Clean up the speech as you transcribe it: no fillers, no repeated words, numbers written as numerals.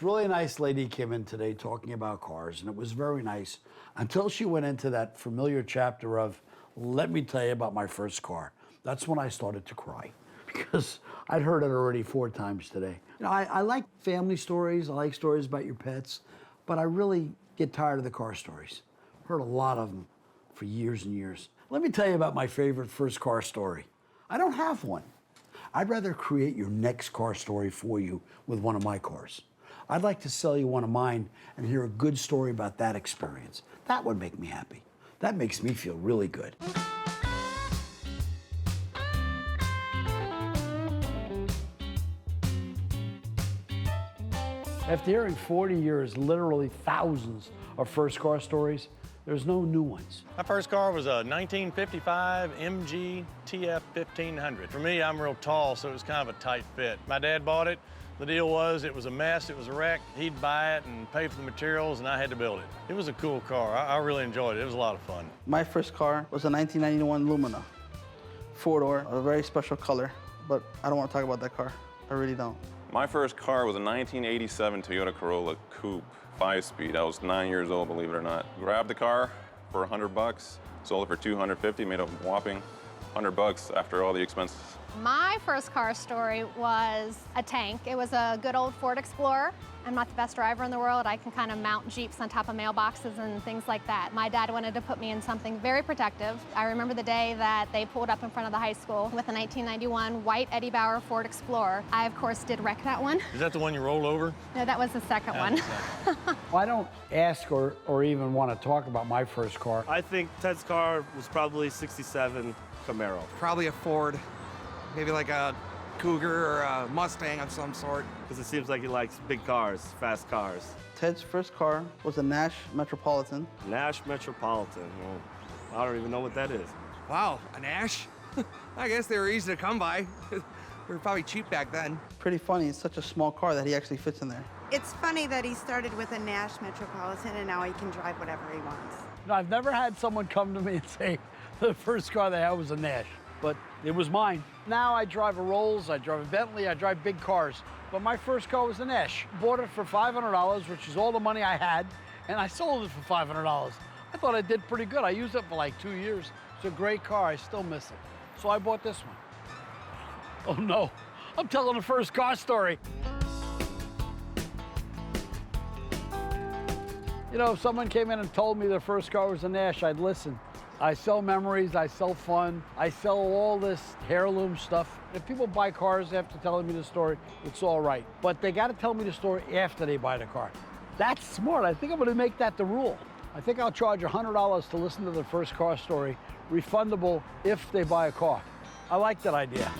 This really nice lady came in today talking about cars, and it was very nice until she went into that familiar chapter of, let me tell you about my first car. That's when I started to cry because I'd heard it already 4 times today. You know, I like family stories, I like stories about your pets, but I really get tired of the car stories. Heard a lot of them for years and years. Let me tell you about my favorite first car story. I don't have one. I'd rather create your next car story for you with one of my cars. I'd like to sell you one of mine and hear a good story about that experience. That would make me happy. That makes me feel really good. After hearing 40 years, literally thousands of first car stories, there's no new ones. My first car was a 1955 MG TF 1500. For me, I'm real tall, so it was kind of a tight fit. My dad bought it. The deal was it was a mess, it was a wreck. He'd buy it and pay for the materials, and I had to build it. It was a cool car. I really enjoyed it. It was a lot of fun. My first car was a 1991 Lumina, 4-door, a very special color, but I don't want to talk about that car. I really don't. My first car was a 1987 Toyota Corolla Coupe, 5-speed. I was 9 years old, believe it or not. Grabbed the car for $100, sold it for $250, made a whopping $100 after all the expenses. My first car story was a tank. It was a good old Ford Explorer. I'm not the best driver in the world. I can kind of mount Jeeps on top of mailboxes and things like that. My dad wanted to put me in something very protective. I remember the day that they pulled up in front of the high school with a 1991 white Eddie Bauer Ford Explorer. I, of course, did wreck that one. Is that the one you rolled over? No, that was the second one. Well, I don't ask or even want to talk about my first car. I think Ted's car was probably '67 Camaro. Probably a Ford, maybe like a Cougar or a Mustang of some sort. Because it seems like he likes big cars, fast cars. Ted's first car was a Nash Metropolitan. Nash Metropolitan. Well, I don't even know what that is. Wow, a Nash? I guess they were easy to come by. They were probably cheap back then. Pretty funny, it's such a small car that he actually fits in there. It's funny that he started with a Nash Metropolitan and now he can drive whatever he wants. No, I've never had someone come to me and say the first car they had was a Nash, but it was mine. Now I drive a Rolls, I drive a Bentley, I drive big cars. But my first car was a Nash. Bought it for $500, which is all the money I had, and I sold it for $500. I thought I did pretty good. I used it for like 2 years. It's a great car, I still miss it. So I bought this one. Oh no, I'm telling the first car story. You know, if someone came in and told me their first car was a Nash, I'd listen. I sell memories, I sell fun, I sell all this heirloom stuff. If people buy cars after telling me the story, it's all right. But they gotta tell me the story after they buy the car. That's smart. I think I'm gonna make that the rule. I think I'll charge $100 to listen to the first car story, refundable if they buy a car. I like that idea.